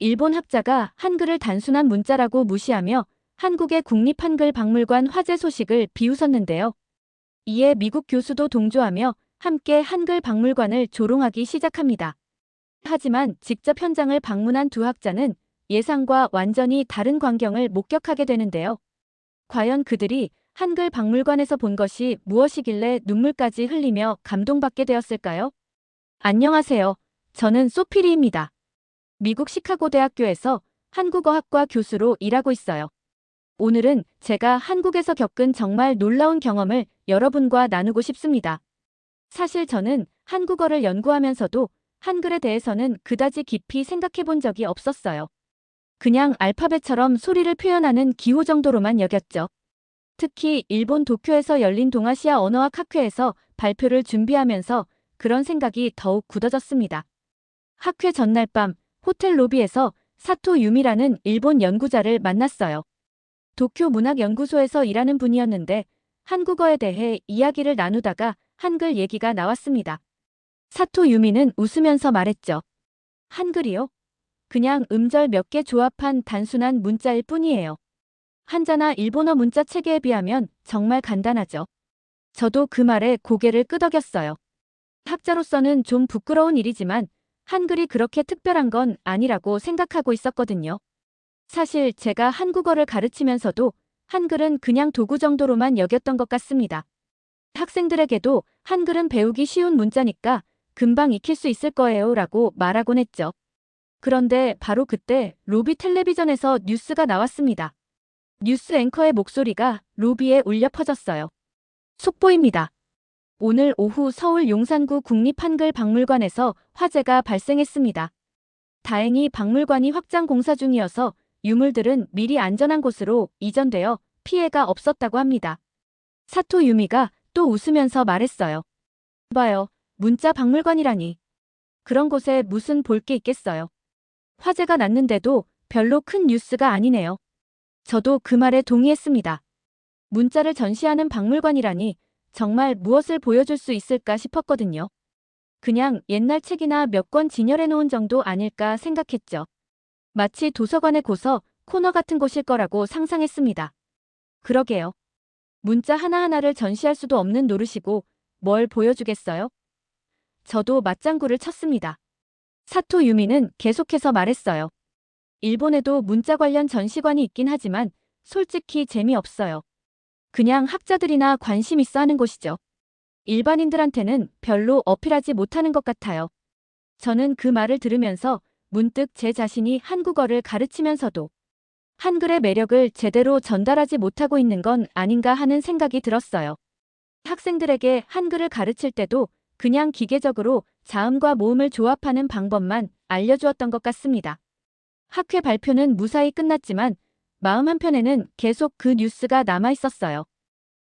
일본 학자가 한글을 단순한 문자라고 무시하며 한국의 국립한글박물관 화재 소식을 비웃었는데요. 이에 미국 교수도 동조하며 함께 한글 박물관을 조롱하기 시작합니다. 하지만 직접 현장을 방문한 두 학자는 예상과 완전히 다른 광경을 목격하게 되는데요. 과연 그들이 한글 박물관에서 본 것이 무엇이길래 눈물까지 흘리며 감동받게 되었을까요? 안녕하세요. 저는 소피리입니다. 미국 시카고 대학교에서 한국어학과 교수로 일하고 있어요. 오늘은 제가 한국에서 겪은 정말 놀라운 경험을 여러분과 나누고 싶습니다. 사실 저는 한국어를 연구하면서도 한글에 대해서는 그다지 깊이 생각해 본 적이 없었어요. 그냥 알파벳처럼 소리를 표현하는 기호 정도로만 여겼죠. 특히 일본 도쿄에서 열린 동아시아 언어학 학회에서 발표를 준비하면서 그런 생각이 더욱 굳어졌습니다. 학회 전날 밤 호텔 로비에서 사토 유미라는 일본 연구자를 만났어요. 도쿄 문학연구소에서 일하는 분이었는데 한국어에 대해 이야기를 나누다가 한글 얘기가 나왔습니다. 사토 유미는 웃으면서 말했죠. 한글이요? 그냥 음절 몇 개 조합한 단순한 문자일 뿐이에요. 한자나 일본어 문자 체계에 비하면 정말 간단하죠. 저도 그 말에 고개를 끄덕였어요. 학자로서는 좀 부끄러운 일이지만 한글이 그렇게 특별한 건 아니라고 생각하고 있었거든요. 사실 제가 한국어를 가르치면서도 한글은 그냥 도구 정도로만 여겼던 것 같습니다. 학생들에게도 한글은 배우기 쉬운 문자니까 금방 익힐 수 있을 거예요 라고 말하곤 했죠. 그런데 바로 그때 로비 텔레비전에서 뉴스가 나왔습니다. 뉴스 앵커의 목소리가 로비에 울려 퍼졌어요. 속보입니다. 오늘 오후 서울 용산구 국립한글박물관에서 화재가 발생했습니다. 다행히 박물관이 확장 공사 중이어서 유물들은 미리 안전한 곳으로 이전되어 피해가 없었다고 합니다. 사토 유미가 또 웃으면서 말했어요. 봐요, 문자 박물관이라니. 그런 곳에 무슨 볼 게 있겠어요. 화재가 났는데도 별로 큰 뉴스가 아니네요. 저도 그 말에 동의했습니다. 문자를 전시하는 박물관이라니 정말 무엇을 보여줄 수 있을까 싶었거든요. 그냥 옛날 책이나 몇 권 진열해 놓은 정도 아닐까 생각했죠. 마치 도서관의 고서, 코너 같은 곳일 거라고 상상했습니다. 그러게요. 문자 하나하나를 전시할 수도 없는 노릇이고 뭘 보여주겠어요? 저도 맞장구를 쳤습니다. 사토 유미는 계속해서 말했어요. 일본에도 문자 관련 전시관이 있긴 하지만 솔직히 재미없어요. 그냥 학자들이나 관심 있어 하는 곳이죠. 일반인들한테는 별로 어필하지 못하는 것 같아요. 저는 그 말을 들으면서 문득 제 자신이 한국어를 가르치면서도 한글의 매력을 제대로 전달하지 못하고 있는 건 아닌가 하는 생각이 들었어요. 학생들에게 한글을 가르칠 때도 그냥 기계적으로 자음과 모음을 조합하는 방법만 알려주었던 것 같습니다. 학회 발표는 무사히 끝났지만 마음 한편에는 계속 그 뉴스가 남아있었어요.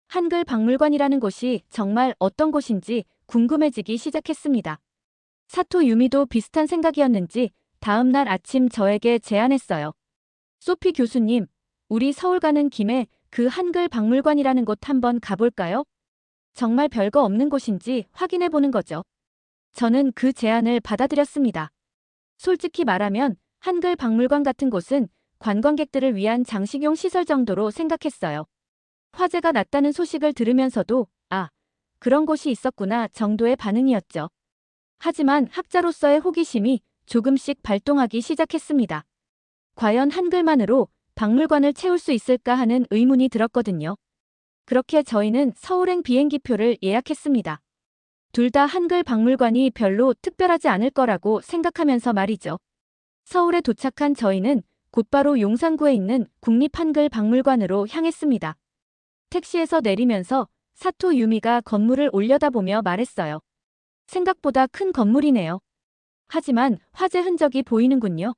한글 박물관이라는 곳이 정말 어떤 곳인지 궁금해지기 시작했습니다. 사토 유미도 비슷한 생각이었는지 다음 날 아침 저에게 제안했어요. 소피 교수님, 우리 서울 가는 김에 그 한글 박물관이라는 곳 한번 가볼까요? 정말 별거 없는 곳인지 확인해보는 거죠. 저는 그 제안을 받아들였습니다. 솔직히 말하면 한글 박물관 같은 곳은 관광객들을 위한 장식용 시설 정도로 생각했어요. 화재가 났다는 소식을 들으면서도 아, 그런 곳이 있었구나 정도의 반응이었죠. 하지만 학자로서의 호기심이 조금씩 발동하기 시작했습니다. 과연 한글만으로 박물관을 채울 수 있을까 하는 의문이 들었거든요. 그렇게 저희는 서울행 비행기표를 예약했습니다. 둘 다 한글 박물관이 별로 특별하지 않을 거라고 생각하면서 말이죠. 서울에 도착한 저희는 곧바로 용산구에 있는 국립한글박물관으로 향했습니다. 택시에서 내리면서 사토 유미가 건물을 올려다보며 말했어요. 생각보다 큰 건물이네요. 하지만 화재 흔적이 보이는군요.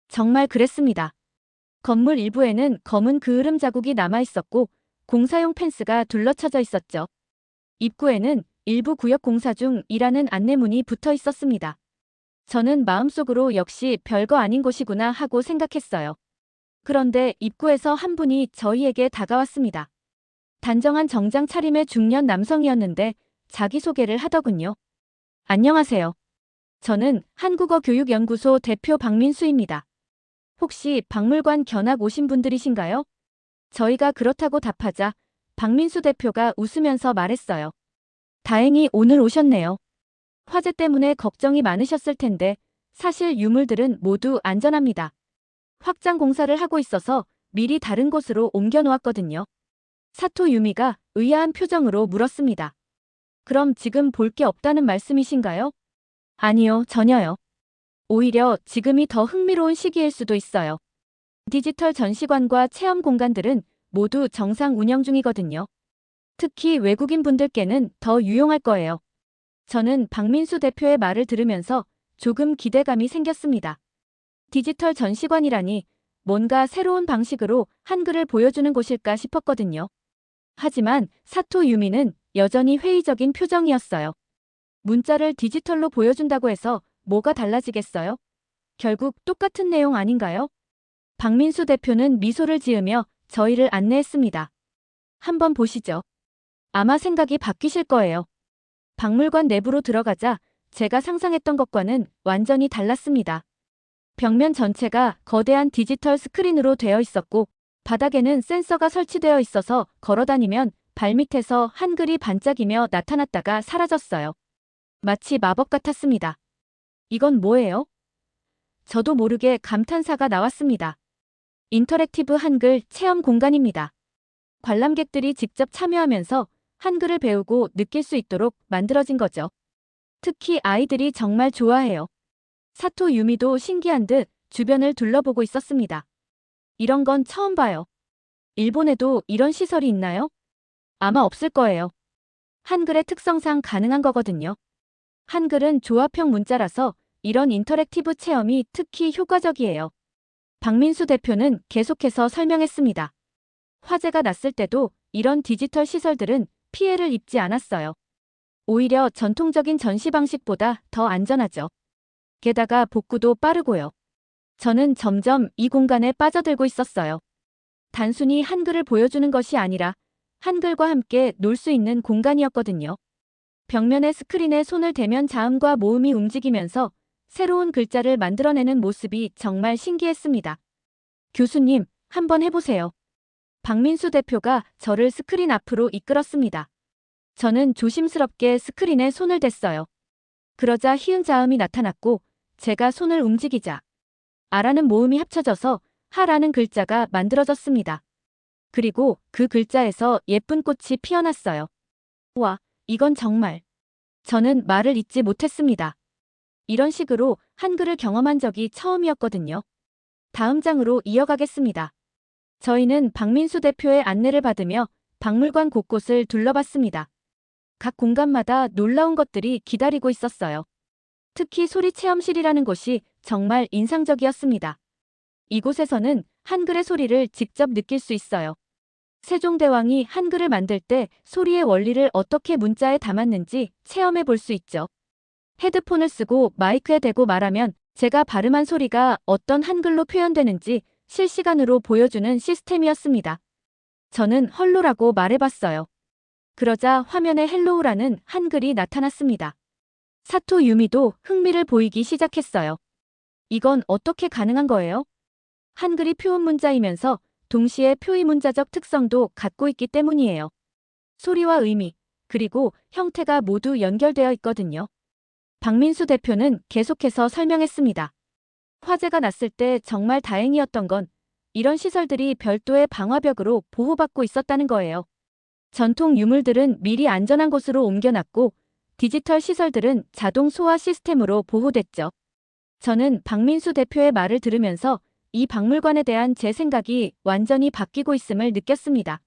정말 그랬습니다. 건물 일부에는 검은 그을음 자국이 남아있었고 공사용 펜스가 둘러쳐져 있었죠. 입구에는 일부 구역 공사 중이라는 안내문이 붙어 있었습니다. 저는 마음속으로 역시 별거 아닌 곳이구나 하고 생각했어요. 그런데 입구에서 한 분이 저희에게 다가왔습니다. 단정한 정장 차림의 중년 남성이었는데 자기소개를 하더군요. 안녕하세요. 저는 한국어교육연구소 대표 박민수입니다. 혹시 박물관 견학 오신 분들이신가요? 저희가 그렇다고 답하자 박민수 대표가 웃으면서 말했어요. 다행히 오늘 오셨네요. 화재 때문에 걱정이 많으셨을 텐데 사실 유물들은 모두 안전합니다. 확장 공사를 하고 있어서 미리 다른 곳으로 옮겨 놓았거든요. 사토 유미가 의아한 표정으로 물었습니다. 그럼 지금 볼 게 없다는 말씀이신가요? 아니요, 전혀요. 오히려 지금이 더 흥미로운 시기일 수도 있어요. 디지털 전시관과 체험 공간들은 모두 정상 운영 중이거든요. 특히 외국인 분들께는 더 유용할 거예요. 저는 박민수 대표의 말을 들으면서 조금 기대감이 생겼습니다. 디지털 전시관이라니 뭔가 새로운 방식으로 한글을 보여주는 곳일까 싶었거든요. 하지만 사토 유미는 여전히 회의적인 표정이었어요. 문자를 디지털로 보여준다고 해서 뭐가 달라지겠어요? 결국 똑같은 내용 아닌가요? 박민수 대표는 미소를 지으며 저희를 안내했습니다. 한번 보시죠. 아마 생각이 바뀌실 거예요. 박물관 내부로 들어가자 제가 상상했던 것과는 완전히 달랐습니다. 벽면 전체가 거대한 디지털 스크린으로 되어 있었고 바닥에는 센서가 설치되어 있어서 걸어다니면 발밑에서 한글이 반짝이며 나타났다가 사라졌어요. 마치 마법 같았습니다. 이건 뭐예요? 저도 모르게 감탄사가 나왔습니다. 인터랙티브 한글 체험 공간입니다. 관람객들이 직접 참여하면서 한글을 배우고 느낄 수 있도록 만들어진 거죠. 특히 아이들이 정말 좋아해요. 사토 유미도 신기한 듯 주변을 둘러보고 있었습니다. 이런 건 처음 봐요. 일본에도 이런 시설이 있나요? 아마 없을 거예요. 한글의 특성상 가능한 거거든요. 한글은 조합형 문자라서 이런 인터랙티브 체험이 특히 효과적이에요. 박민수 대표는 계속해서 설명했습니다. 화재가 났을 때도 이런 디지털 시설들은 피해를 입지 않았어요. 오히려 전통적인 전시 방식보다 더 안전하죠. 게다가 복구도 빠르고요. 저는 점점 이 공간에 빠져들고 있었어요. 단순히 한글을 보여주는 것이 아니라 한글과 함께 놀 수 있는 공간이었거든요. 벽면의 스크린에 손을 대면 자음과 모음이 움직이면서 새로운 글자를 만들어내는 모습이 정말 신기했습니다. 교수님, 한번 해보세요. 박민수 대표가 저를 스크린 앞으로 이끌었습니다. 저는 조심스럽게 스크린에 손을 댔어요. 그러자 히읗 자음이 나타났고 제가 손을 움직이자 아라는 모음이 합쳐져서 하라는 글자가 만들어졌습니다. 그리고 그 글자에서 예쁜 꽃이 피어났어요. 와, 이건 정말. 저는 말을 잇지 못했습니다. 이런 식으로 한글을 경험한 적이 처음이었거든요. 다음 장으로 이어가겠습니다. 저희는 박민수 대표의 안내를 받으며 박물관 곳곳을 둘러봤습니다. 각 공간마다 놀라운 것들이 기다리고 있었어요. 특히 소리 체험실이라는 곳이 정말 인상적이었습니다. 이곳에서는 한글의 소리를 직접 느낄 수 있어요. 세종대왕이 한글을 만들 때 소리의 원리를 어떻게 문자에 담았는지 체험해 볼 수 있죠. 헤드폰을 쓰고 마이크에 대고 말하면 제가 발음한 소리가 어떤 한글로 표현되는지 실시간으로 보여주는 시스템이었습니다. 저는 헐로라고 말해봤어요. 그러자 화면에 헬로우라는 한글이 나타났습니다. 사토 유미도 흥미를 보이기 시작했어요. 이건 어떻게 가능한 거예요? 한글이 표음 문자이면서 동시에 표의 문자적 특성도 갖고 있기 때문이에요. 소리와 의미, 그리고 형태가 모두 연결되어 있거든요. 박민수 대표는 계속해서 설명했습니다. 화재가 났을 때 정말 다행이었던 건 이런 시설들이 별도의 방화벽으로 보호받고 있었다는 거예요. 전통 유물들은 미리 안전한 곳으로 옮겨놨고 디지털 시설들은 자동 소화 시스템으로 보호됐죠. 저는 박민수 대표의 말을 들으면서 이 박물관에 대한 제 생각이 완전히 바뀌고 있음을 느꼈습니다.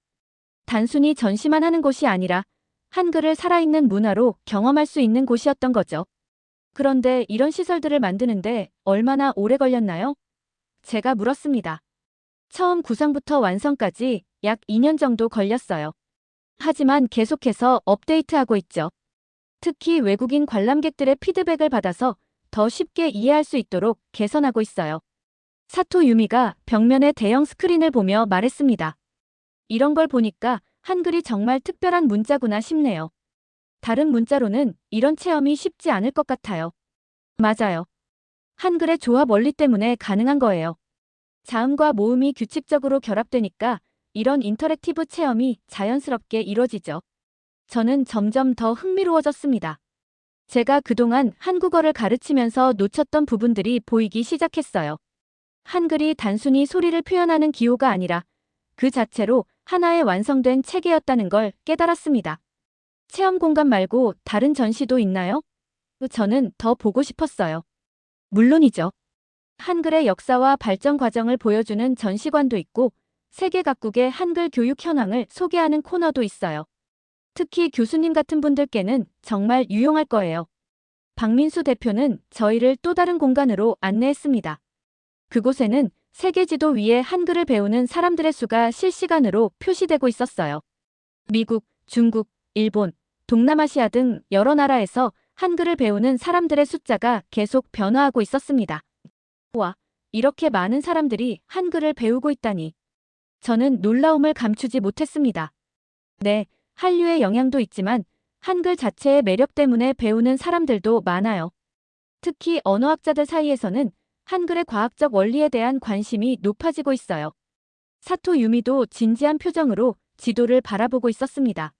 단순히 전시만 하는 곳이 아니라 한글을 살아있는 문화로 경험할 수 있는 곳이었던 거죠. 그런데 이런 시설들을 만드는데 얼마나 오래 걸렸나요? 제가 물었습니다. 처음 구상부터 완성까지 약 2년 정도 걸렸어요. 하지만 계속해서 업데이트하고 있죠. 특히 외국인 관람객들의 피드백을 받아서 더 쉽게 이해할 수 있도록 개선하고 있어요. 사토 유미가 벽면의 대형 스크린을 보며 말했습니다. 이런 걸 보니까 한글이 정말 특별한 문자구나 싶네요. 다른 문자로는 이런 체험이 쉽지 않을 것 같아요. 맞아요. 한글의 조합 원리 때문에 가능한 거예요. 자음과 모음이 규칙적으로 결합되니까 이런 인터랙티브 체험이 자연스럽게 이뤄지죠. 저는 점점 더 흥미로워졌습니다. 제가 그동안 한국어를 가르치면서 놓쳤던 부분들이 보이기 시작했어요. 한글이 단순히 소리를 표현하는 기호가 아니라 그 자체로 하나의 완성된 체계였다는 걸 깨달았습니다. 체험 공간 말고 다른 전시도 있나요? 저는 더 보고 싶었어요. 물론이죠. 한글의 역사와 발전 과정을 보여주는 전시관도 있고 세계 각국의 한글 교육 현황을 소개하는 코너도 있어요. 특히 교수님 같은 분들께는 정말 유용할 거예요. 박민수 대표는 저희를 또 다른 공간으로 안내했습니다. 그곳에는 세계 지도 위에 한글을 배우는 사람들의 수가 실시간으로 표시되고 있었어요. 미국, 중국, 일본, 동남아시아 등 여러 나라에서 한글을 배우는 사람들의 숫자가 계속 변화하고 있었습니다. 와, 이렇게 많은 사람들이 한글을 배우고 있다니. 저는 놀라움을 감추지 못했습니다. 네, 한류의 영향도 있지만 한글 자체의 매력 때문에 배우는 사람들도 많아요. 특히 언어학자들 사이에서는 한글의 과학적 원리에 대한 관심이 높아지고 있어요. 사토 유미도 진지한 표정으로 지도를 바라보고 있었습니다.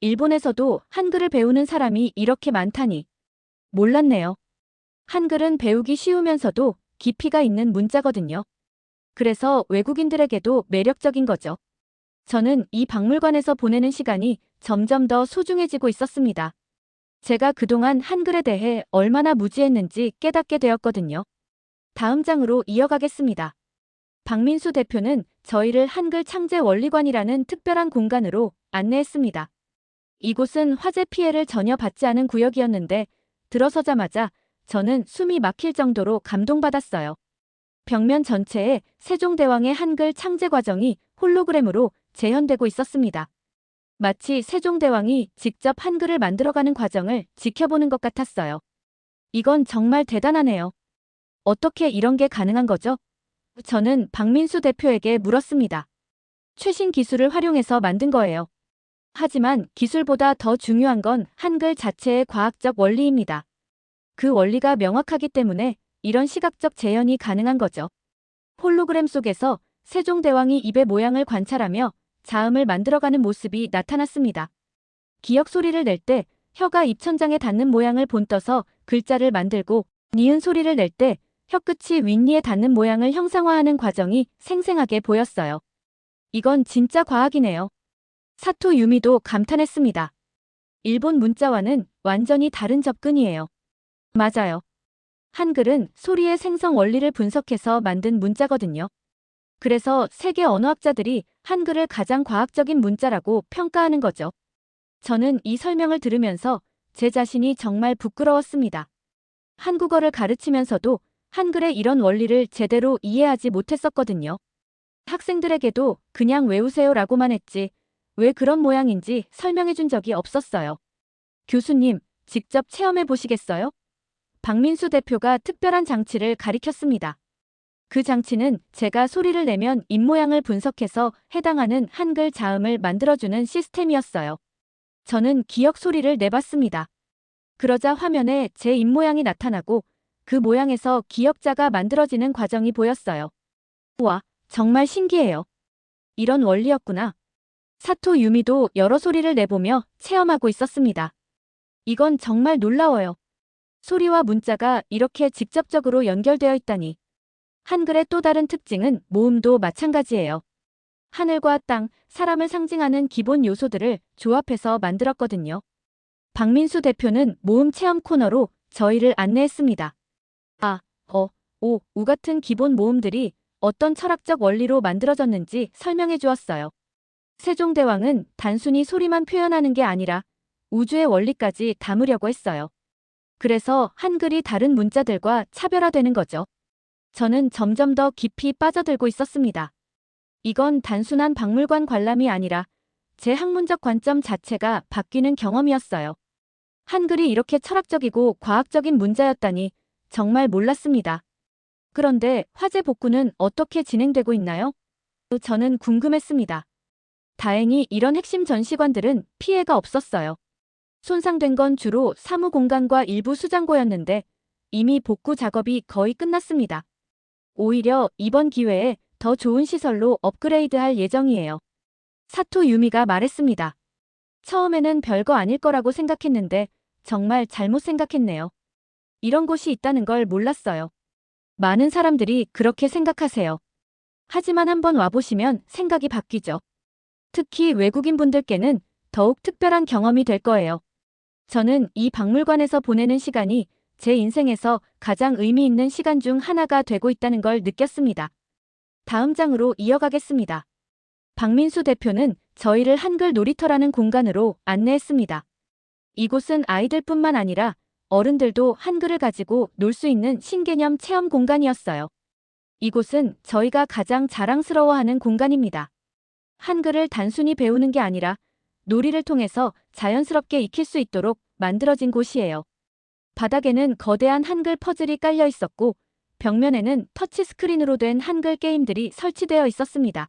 일본에서도 한글을 배우는 사람이 이렇게 많다니. 몰랐네요. 한글은 배우기 쉬우면서도 깊이가 있는 문자거든요. 그래서 외국인들에게도 매력적인 거죠. 저는 이 박물관에서 보내는 시간이 점점 더 소중해지고 있었습니다. 제가 그동안 한글에 대해 얼마나 무지했는지 깨닫게 되었거든요. 다음 장으로 이어가겠습니다. 박민수 대표는 저희를 한글 창제 원리관이라는 특별한 공간으로 안내했습니다. 이곳은 화재 피해를 전혀 받지 않은 구역이었는데 들어서자마자 저는 숨이 막힐 정도로 감동받았어요. 벽면 전체에 세종대왕의 한글 창제 과정이 홀로그램으로 재현되고 있었습니다. 마치 세종대왕이 직접 한글을 만들어가는 과정을 지켜보는 것 같았어요. 이건 정말 대단하네요. 어떻게 이런 게 가능한 거죠? 저는 박민수 대표에게 물었습니다. 최신 기술을 활용해서 만든 거예요. 하지만 기술보다 더 중요한 건 한글 자체의 과학적 원리입니다. 그 원리가 명확하기 때문에 이런 시각적 재현이 가능한 거죠. 홀로그램 속에서 세종대왕이 입의 모양을 관찰하며 자음을 만들어가는 모습이 나타났습니다. 기역 소리를 낼 때 혀가 입천장에 닿는 모양을 본떠서 글자를 만들고 니은 소리를 낼 때 혀끝이 윗니에 닿는 모양을 형상화하는 과정이 생생하게 보였어요. 이건 진짜 과학이네요. 사토 유미도 감탄했습니다. 일본 문자와는 완전히 다른 접근이에요. 맞아요. 한글은 소리의 생성 원리를 분석해서 만든 문자거든요. 그래서 세계 언어학자들이 한글을 가장 과학적인 문자라고 평가하는 거죠. 저는 이 설명을 들으면서 제 자신이 정말 부끄러웠습니다. 한국어를 가르치면서도 한글의 이런 원리를 제대로 이해하지 못했었거든요. 학생들에게도 그냥 외우세요라고만 했지 왜 그런 모양인지 설명해 준 적이 없었어요. 교수님, 직접 체험해 보시겠어요? 박민수 대표가 특별한 장치를 가리켰습니다. 그 장치는 제가 소리를 내면 입모양을 분석해서 해당하는 한글 자음을 만들어주는 시스템이었어요. 저는 기역 소리를 내봤습니다. 그러자 화면에 제 입모양이 나타나고 그 모양에서 기역자가 만들어지는 과정이 보였어요. 우와, 정말 신기해요. 이런 원리였구나. 사토 유미도 여러 소리를 내보며 체험하고 있었습니다. 이건 정말 놀라워요. 소리와 문자가 이렇게 직접적으로 연결되어 있다니. 한글의 또 다른 특징은 모음도 마찬가지예요. 하늘과 땅, 사람을 상징하는 기본 요소들을 조합해서 만들었거든요. 박민수 대표는 모음 체험 코너로 저희를 안내했습니다. 아, 오, 우 같은 기본 모음들이 어떤 철학적 원리로 만들어졌는지 설명해 주었어요. 세종대왕은 단순히 소리만 표현하는 게 아니라 우주의 원리까지 담으려고 했어요. 그래서 한글이 다른 문자들과 차별화되는 거죠. 저는 점점 더 깊이 빠져들고 있었습니다. 이건 단순한 박물관 관람이 아니라 제 학문적 관점 자체가 바뀌는 경험이었어요. 한글이 이렇게 철학적이고 과학적인 문자였다니 정말 몰랐습니다. 그런데 화재 복구는 어떻게 진행되고 있나요? 저는 궁금했습니다. 다행히 이런 핵심 전시관들은 피해가 없었어요. 손상된 건 주로 사무 공간과 일부 수장고였는데 이미 복구 작업이 거의 끝났습니다. 오히려 이번 기회에 더 좋은 시설로 업그레이드할 예정이에요. 사토 유미가 말했습니다. 처음에는 별거 아닐 거라고 생각했는데 정말 잘못 생각했네요. 이런 곳이 있다는 걸 몰랐어요. 많은 사람들이 그렇게 생각하세요. 하지만 한번 와보시면 생각이 바뀌죠. 특히 외국인 분들께는 더욱 특별한 경험이 될 거예요. 저는 이 박물관에서 보내는 시간이 제 인생에서 가장 의미 있는 시간 중 하나가 되고 있다는 걸 느꼈습니다. 다음 장으로 이어가겠습니다. 박민수 대표는 저희를 한글 놀이터라는 공간으로 안내했습니다. 이곳은 아이들뿐만 아니라 어른들도 한글을 가지고 놀 수 있는 신개념 체험 공간이었어요. 이곳은 저희가 가장 자랑스러워하는 공간입니다. 한글을 단순히 배우는 게 아니라 놀이를 통해서 자연스럽게 익힐 수 있도록 만들어진 곳이에요. 바닥에는 거대한 한글 퍼즐이 깔려 있었고 벽면에는 터치스크린으로 된 한글 게임들이 설치되어 있었습니다.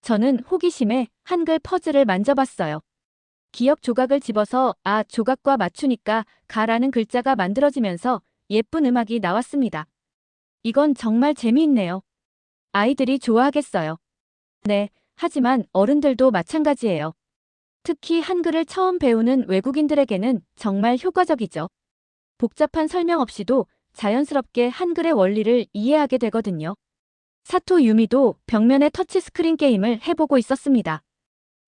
저는 호기심에 한글 퍼즐을 만져봤어요. 기억 조각을 집어서 조각과 맞추니까 가라는 글자가 만들어지면서 예쁜 음악이 나왔습니다. 이건 정말 재미있네요. 아이들이 좋아하겠어요. 네, 하지만 어른들도 마찬가지예요. 특히 한글을 처음 배우는 외국인들에게는 정말 효과적이죠. 복잡한 설명 없이도 자연스럽게 한글의 원리를 이해하게 되거든요. 사토 유미도 벽면에 터치스크린 게임을 해보고 있었습니다.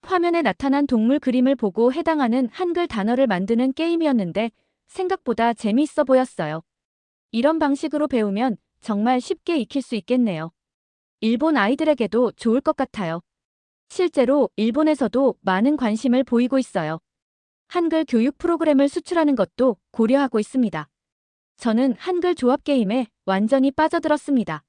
화면에 나타난 동물 그림을 보고 해당하는 한글 단어를 만드는 게임이었는데 생각보다 재미있어 보였어요. 이런 방식으로 배우면 정말 쉽게 익힐 수 있겠네요. 일본 아이들에게도 좋을 것 같아요. 실제로 일본에서도 많은 관심을 보이고 있어요. 한글 교육 프로그램을 수출하는 것도 고려하고 있습니다. 저는 한글 조합 게임에 완전히 빠져들었습니다.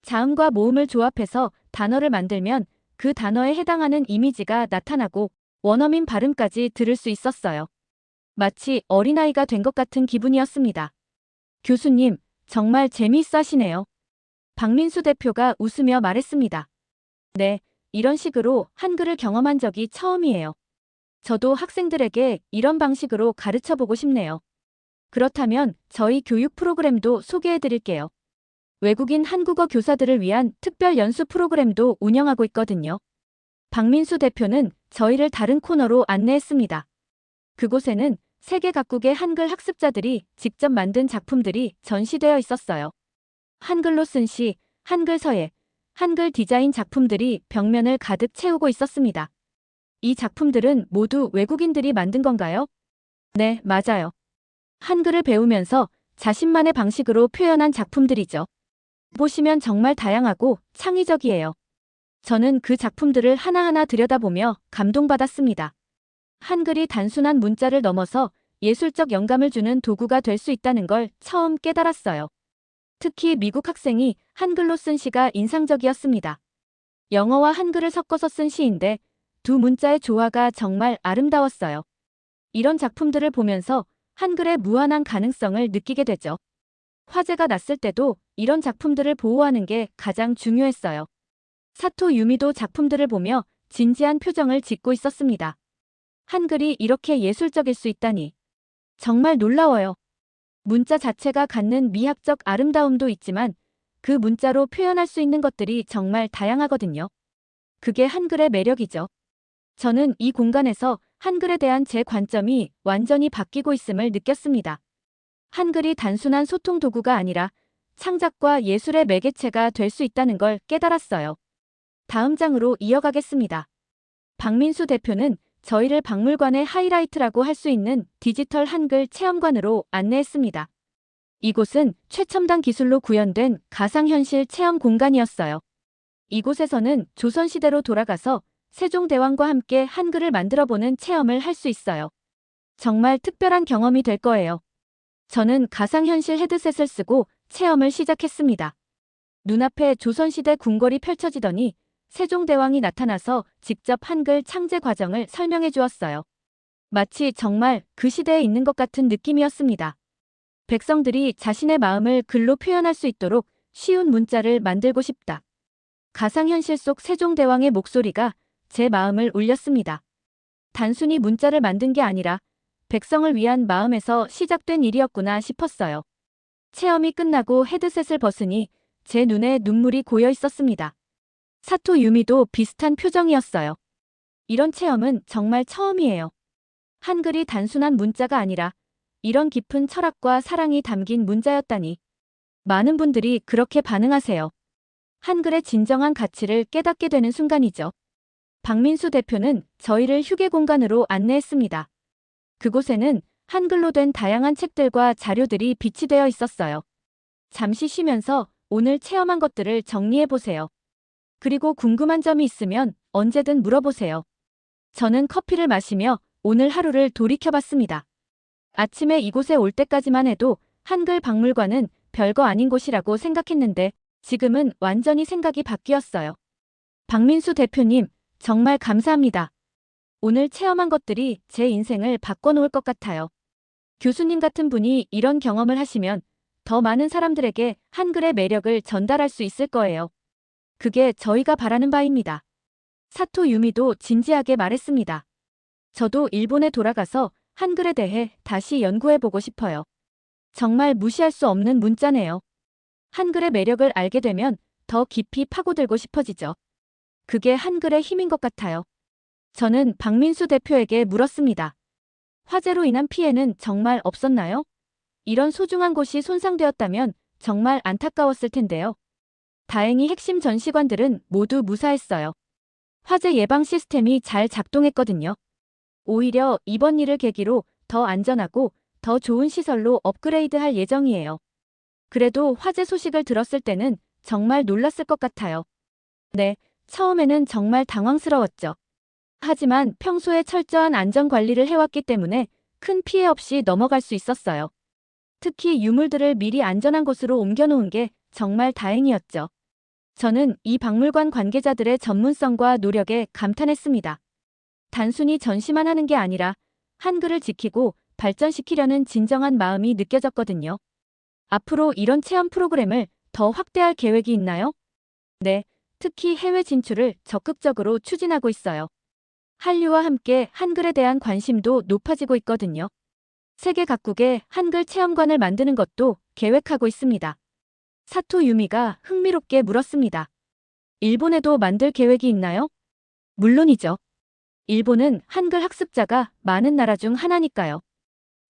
자음과 모음을 조합해서 단어를 만들면 그 단어에 해당하는 이미지가 나타나고 원어민 발음까지 들을 수 있었어요. 마치 어린아이가 된 것 같은 기분이었습니다. 교수님, 정말 재미있어 하시네요. 박민수 대표가 웃으며 말했습니다. 네, 이런 식으로 한글을 경험한 적이 처음이에요. 저도 학생들에게 이런 방식으로 가르쳐 보고 싶네요. 그렇다면 저희 교육 프로그램도 소개해 드릴게요. 외국인 한국어 교사들을 위한 특별 연수 프로그램도 운영하고 있거든요. 박민수 대표는 저희를 다른 코너로 안내했습니다. 그곳에는 세계 각국의 한글 학습자들이 직접 만든 작품들이 전시되어 있었어요. 한글로 쓴 시, 한글 서예, 한글 디자인 작품들이 벽면을 가득 채우고 있었습니다. 이 작품들은 모두 외국인들이 만든 건가요? 네, 맞아요. 한글을 배우면서 자신만의 방식으로 표현한 작품들이죠. 보시면 정말 다양하고 창의적이에요. 저는 그 작품들을 하나하나 들여다보며 감동받았습니다. 한글이 단순한 문자를 넘어서 예술적 영감을 주는 도구가 될 수 있다는 걸 처음 깨달았어요. 특히 미국 학생이 한글로 쓴 시가 인상적이었습니다. 영어와 한글을 섞어서 쓴 시인데 두 문자의 조화가 정말 아름다웠어요. 이런 작품들을 보면서 한글의 무한한 가능성을 느끼게 되죠. 화재가 났을 때도 이런 작품들을 보호하는 게 가장 중요했어요. 사토 유미도 작품들을 보며 진지한 표정을 짓고 있었습니다. 한글이 이렇게 예술적일 수 있다니. 정말 놀라워요. 문자 자체가 갖는 미학적 아름다움도 있지만 그 문자로 표현할 수 있는 것들이 정말 다양하거든요. 그게 한글의 매력이죠. 저는 이 공간에서 한글에 대한 제 관점이 완전히 바뀌고 있음을 느꼈습니다. 한글이 단순한 소통 도구가 아니라 창작과 예술의 매개체가 될 수 있다는 걸 깨달았어요. 다음 장으로 이어가겠습니다. 박민수 대표는 저희를 박물관의 하이라이트라고 할 수 있는 디지털 한글 체험관으로 안내했습니다. 이곳은 최첨단 기술로 구현된 가상현실 체험 공간이었어요. 이곳에서는 조선시대로 돌아가서 세종대왕과 함께 한글을 만들어보는 체험을 할 수 있어요. 정말 특별한 경험이 될 거예요. 저는 가상현실 헤드셋을 쓰고 체험을 시작했습니다. 눈앞에 조선시대 궁궐이 펼쳐지더니 세종대왕이 나타나서 직접 한글 창제 과정을 설명해 주었어요. 마치 정말 그 시대에 있는 것 같은 느낌이었습니다. 백성들이 자신의 마음을 글로 표현할 수 있도록 쉬운 문자를 만들고 싶다. 가상현실 속 세종대왕의 목소리가 제 마음을 울렸습니다. 단순히 문자를 만든 게 아니라 백성을 위한 마음에서 시작된 일이었구나 싶었어요. 체험이 끝나고 헤드셋을 벗으니 제 눈에 눈물이 고여 있었습니다. 사토 유미도 비슷한 표정이었어요. 이런 체험은 정말 처음이에요. 한글이 단순한 문자가 아니라 이런 깊은 철학과 사랑이 담긴 문자였다니. 많은 분들이 그렇게 반응하세요. 한글의 진정한 가치를 깨닫게 되는 순간이죠. 박민수 대표는 저희를 휴게 공간으로 안내했습니다. 그곳에는 한글로 된 다양한 책들과 자료들이 비치되어 있었어요. 잠시 쉬면서 오늘 체험한 것들을 정리해 보세요. 그리고 궁금한 점이 있으면 언제든 물어보세요. 저는 커피를 마시며 오늘 하루를 돌이켜봤습니다. 아침에 이곳에 올 때까지만 해도 한글 박물관은 별거 아닌 곳이라고 생각했는데 지금은 완전히 생각이 바뀌었어요. 박민수 대표님, 정말 감사합니다. 오늘 체험한 것들이 제 인생을 바꿔놓을 것 같아요. 교수님 같은 분이 이런 경험을 하시면 더 많은 사람들에게 한글의 매력을 전달할 수 있을 거예요. 그게 저희가 바라는 바입니다. 사토 유미도 진지하게 말했습니다. 저도 일본에 돌아가서 한글에 대해 다시 연구해보고 싶어요. 정말 무시할 수 없는 문자네요. 한글의 매력을 알게 되면 더 깊이 파고들고 싶어지죠. 그게 한글의 힘인 것 같아요. 저는 박민수 대표에게 물었습니다. 화재로 인한 피해는 정말 없었나요? 이런 소중한 곳이 손상되었다면 정말 안타까웠을 텐데요. 다행히 핵심 전시관들은 모두 무사했어요. 화재 예방 시스템이 잘 작동했거든요. 오히려 이번 일을 계기로 더 안전하고 더 좋은 시설로 업그레이드할 예정이에요. 그래도 화재 소식을 들었을 때는 정말 놀랐을 것 같아요. 네, 처음에는 정말 당황스러웠죠. 하지만 평소에 철저한 안전 관리를 해왔기 때문에 큰 피해 없이 넘어갈 수 있었어요. 특히 유물들을 미리 안전한 곳으로 옮겨놓은 게 정말 다행이었죠. 저는 이 박물관 관계자들의 전문성과 노력에 감탄했습니다. 단순히 전시만 하는 게 아니라 한글을 지키고 발전시키려는 진정한 마음이 느껴졌거든요. 앞으로 이런 체험 프로그램을 더 확대할 계획이 있나요? 네, 특히 해외 진출을 적극적으로 추진하고 있어요. 한류와 함께 한글에 대한 관심도 높아지고 있거든요. 세계 각국의 한글 체험관을 만드는 것도 계획하고 있습니다. 사토 유미가 흥미롭게 물었습니다. 일본에도 만들 계획이 있나요? 물론이죠. 일본은 한글 학습자가 많은 나라 중 하나니까요.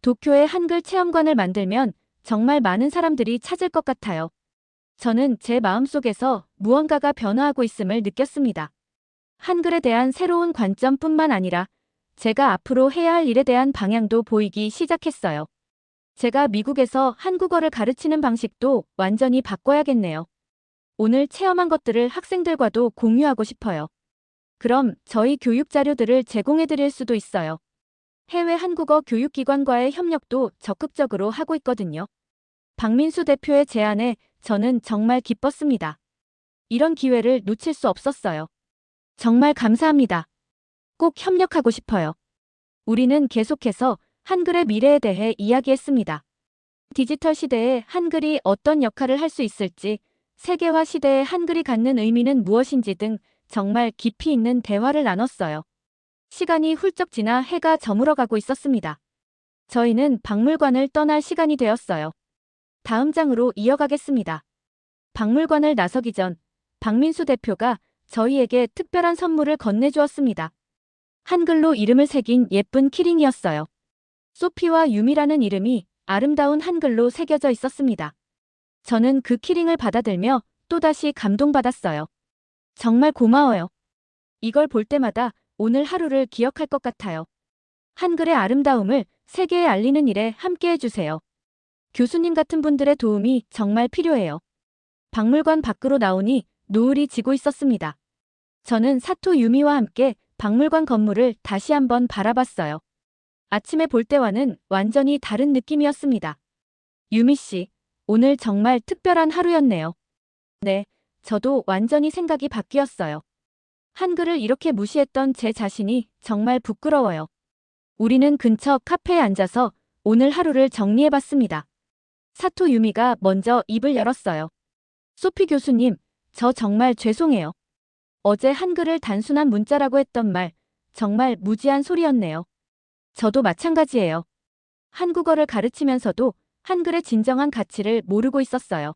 도쿄에 한글 체험관을 만들면 정말 많은 사람들이 찾을 것 같아요. 저는 제 마음속에서 무언가가 변화하고 있음을 느꼈습니다. 한글에 대한 새로운 관점뿐만 아니라 제가 앞으로 해야 할 일에 대한 방향도 보이기 시작했어요. 제가 미국에서 한국어를 가르치는 방식도 완전히 바꿔야겠네요. 오늘 체험한 것들을 학생들과도 공유하고 싶어요. 그럼 저희 교육 자료들을 제공해 드릴 수도 있어요. 해외 한국어 교육기관과의 협력도 적극적으로 하고 있거든요. 박민수 대표의 제안에 저는 정말 기뻤습니다. 이런 기회를 놓칠 수 없었어요. 정말 감사합니다. 꼭 협력하고 싶어요. 우리는 계속해서 한글의 미래에 대해 이야기했습니다. 디지털 시대에 한글이 어떤 역할을 할 수 있을지, 세계화 시대에 한글이 갖는 의미는 무엇인지 등 정말 깊이 있는 대화를 나눴어요. 시간이 훌쩍 지나 해가 저물어가고 있었습니다. 저희는 박물관을 떠날 시간이 되었어요. 다음 장으로 이어가겠습니다. 박물관을 나서기 전 박민수 대표가 저희에게 특별한 선물을 건네주었습니다. 한글로 이름을 새긴 예쁜 키링이었어요. 소피와 유미라는 이름이 아름다운 한글로 새겨져 있었습니다. 저는 그 키링을 받아들며 또다시 감동받았어요. 정말 고마워요. 이걸 볼 때마다 오늘 하루를 기억할 것 같아요. 한글의 아름다움을 세계에 알리는 일에 함께해 주세요. 교수님 같은 분들의 도움이 정말 필요해요. 박물관 밖으로 나오니 노을이 지고 있었습니다. 저는 사토 유미와 함께 박물관 건물을 다시 한번 바라봤어요. 아침에 볼 때와는 완전히 다른 느낌이었습니다. 유미 씨, 오늘 정말 특별한 하루였네요. 네, 저도 완전히 생각이 바뀌었어요. 한글을 이렇게 무시했던 제 자신이 정말 부끄러워요. 우리는 근처 카페에 앉아서 오늘 하루를 정리해봤습니다. 사토 유미가 먼저 입을 열었어요. 소피 교수님, 저 정말 죄송해요. 어제 한글을 단순한 문자라고 했던 말, 정말 무지한 소리였네요. 저도 마찬가지예요. 한국어를 가르치면서도 한글의 진정한 가치를 모르고 있었어요.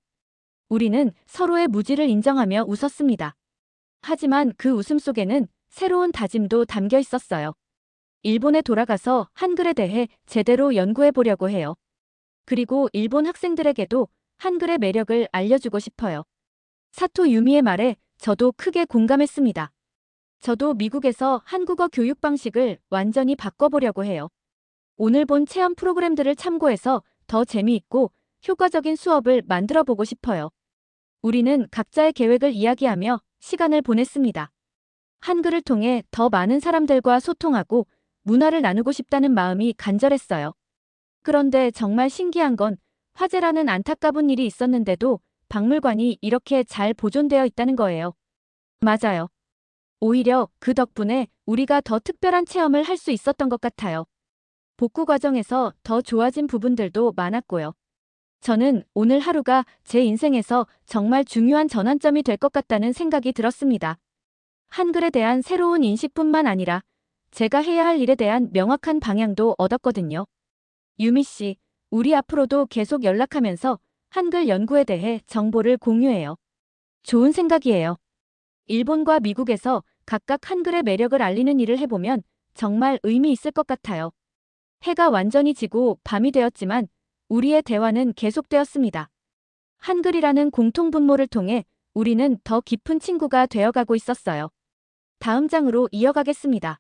우리는 서로의 무지를 인정하며 웃었습니다. 하지만 그 웃음 속에는 새로운 다짐도 담겨 있었어요. 일본에 돌아가서 한글에 대해 제대로 연구해 보려고 해요. 그리고 일본 학생들에게도 한글의 매력을 알려주고 싶어요. 사토 유미의 말에 저도 크게 공감했습니다. 저도 미국에서 한국어 교육 방식을 완전히 바꿔보려고 해요. 오늘 본 체험 프로그램들을 참고해서 더 재미있고 효과적인 수업을 만들어 보고 싶어요. 우리는 각자의 계획을 이야기하며 시간을 보냈습니다. 한글을 통해 더 많은 사람들과 소통하고 문화를 나누고 싶다는 마음이 간절했어요. 그런데 정말 신기한 건 화재라는 안타까운 일이 있었는데도 박물관이 이렇게 잘 보존되어 있다는 거예요. 맞아요. 오히려 그 덕분에 우리가 더 특별한 체험을 할 수 있었던 것 같아요. 복구 과정에서 더 좋아진 부분들도 많았고요. 저는 오늘 하루가 제 인생에서 정말 중요한 전환점이 될 것 같다는 생각이 들었습니다. 한글에 대한 새로운 인식뿐만 아니라 제가 해야 할 일에 대한 명확한 방향도 얻었거든요. 유미 씨, 우리 앞으로도 계속 연락하면서 한글 연구에 대해 정보를 공유해요. 좋은 생각이에요. 일본과 미국에서 각각 한글의 매력을 알리는 일을 해보면 정말 의미 있을 것 같아요. 해가 완전히 지고 밤이 되었지만 우리의 대화는 계속되었습니다. 한글이라는 공통 분모를 통해 우리는 더 깊은 친구가 되어가고 있었어요. 다음 장으로 이어가겠습니다.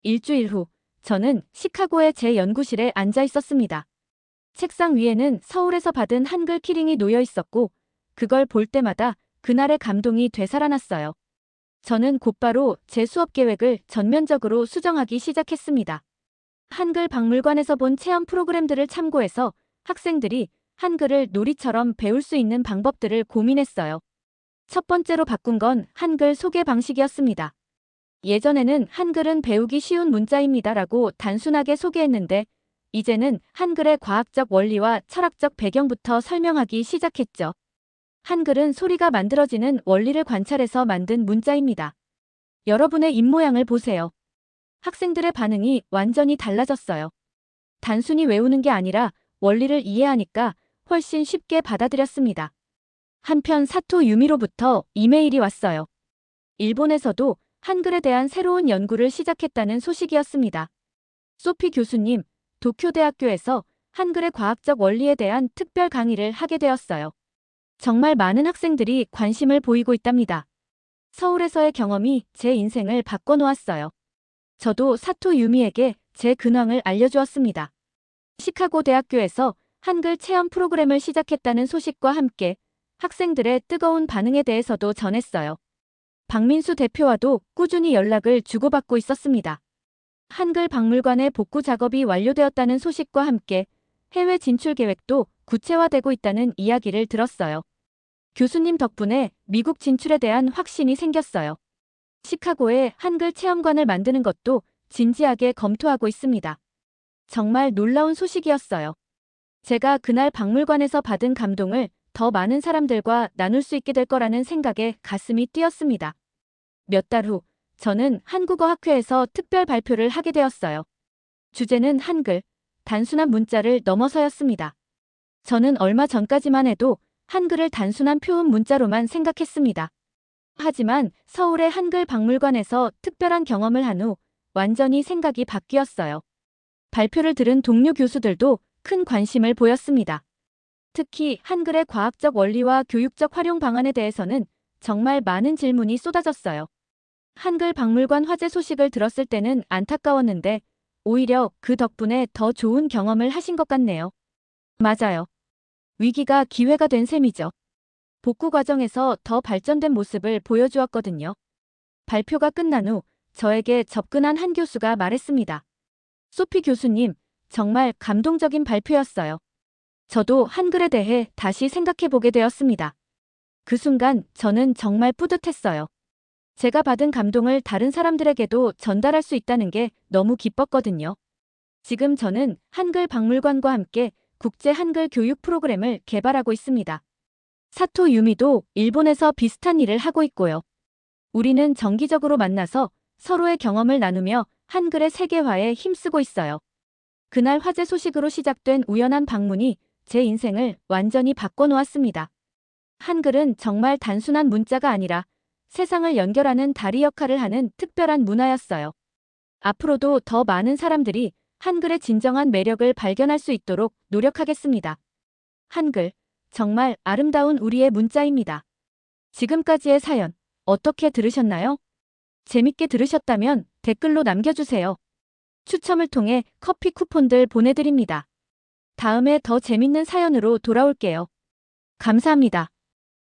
일주일 후, 저는 시카고의 제 연구실에 앉아 있었습니다. 책상 위에는 서울에서 받은 한글 키링이 놓여 있었고, 그걸 볼 때마다 그날의 감동이 되살아났어요. 저는 곧바로 제 수업 계획을 전면적으로 수정하기 시작했습니다. 한글 박물관에서 본 체험 프로그램들을 참고해서 학생들이 한글을 놀이처럼 배울 수 있는 방법들을 고민했어요. 첫 번째로 바꾼 건 한글 소개 방식이었습니다. 예전에는 한글은 배우기 쉬운 문자입니다라고 단순하게 소개했는데 이제는 한글의 과학적 원리와 철학적 배경부터 설명하기 시작했죠. 한글은 소리가 만들어지는 원리를 관찰해서 만든 문자입니다. 여러분의 입모양을 보세요. 학생들의 반응이 완전히 달라졌어요. 단순히 외우는 게 아니라 원리를 이해하니까 훨씬 쉽게 받아들였습니다. 한편 사토 유미로부터 이메일이 왔어요. 일본에서도 한글에 대한 새로운 연구를 시작했다는 소식이었습니다. 소피 교수님, 도쿄대학교에서 한글의 과학적 원리에 대한 특별 강의를 하게 되었어요. 정말 많은 학생들이 관심을 보이고 있답니다. 서울에서의 경험이 제 인생을 바꿔놓았어요. 저도 사토 유미에게 제 근황을 알려주었습니다. 시카고 대학교에서 한글 체험 프로그램을 시작했다는 소식과 함께 학생들의 뜨거운 반응에 대해서도 전했어요. 박민수 대표와도 꾸준히 연락을 주고받고 있었습니다. 한글 박물관의 복구 작업이 완료되었다는 소식과 함께 해외 진출 계획도 구체화되고 있다는 이야기를 들었어요. 교수님 덕분에 미국 진출에 대한 확신이 생겼어요. 시카고에 한글 체험관을 만드는 것도 진지하게 검토하고 있습니다. 정말 놀라운 소식이었어요. 제가 그날 박물관에서 받은 감동을 더 많은 사람들과 나눌 수 있게 될 거라는 생각에 가슴이 뛰었습니다. 몇 달 후, 저는 한국어 학회에서 특별 발표를 하게 되었어요. 주제는 한글, 단순한 문자를 넘어서였습니다. 저는 얼마 전까지만 해도 한글을 단순한 표음 문자로만 생각했습니다. 하지만 서울의 한글 박물관에서 특별한 경험을 한 후 완전히 생각이 바뀌었어요. 발표를 들은 동료 교수들도 큰 관심을 보였습니다. 특히 한글의 과학적 원리와 교육적 활용 방안에 대해서는 정말 많은 질문이 쏟아졌어요. 한글 박물관 화재 소식을 들었을 때는 안타까웠는데 오히려 그 덕분에 더 좋은 경험을 하신 것 같네요. 맞아요. 위기가 기회가 된 셈이죠. 복구 과정에서 더 발전된 모습을 보여주었거든요. 발표가 끝난 후 저에게 접근한 한 교수가 말했습니다. 소피 교수님, 정말 감동적인 발표였어요. 저도 한글에 대해 다시 생각해보게 되었습니다. 그 순간 저는 정말 뿌듯했어요. 제가 받은 감동을 다른 사람들에게도 전달할 수 있다는 게 너무 기뻤거든요. 지금 저는 한글 박물관과 함께 국제 한글 교육 프로그램을 개발하고 있습니다. 사토 유미도 일본에서 비슷한 일을 하고 있고요. 우리는 정기적으로 만나서 서로의 경험을 나누며 한글의 세계화에 힘쓰고 있어요. 그날 화재 소식으로 시작된 우연한 방문이 제 인생을 완전히 바꿔놓았습니다. 한글은 정말 단순한 문자가 아니라 세상을 연결하는 다리 역할을 하는 특별한 문화였어요. 앞으로도 더 많은 사람들이 한글의 진정한 매력을 발견할 수 있도록 노력하겠습니다. 한글, 정말 아름다운 우리의 문자입니다. 지금까지의 사연, 어떻게 들으셨나요? 재밌게 들으셨다면 댓글로 남겨주세요. 추첨을 통해 커피 쿠폰들 보내드립니다. 다음에 더 재밌는 사연으로 돌아올게요. 감사합니다.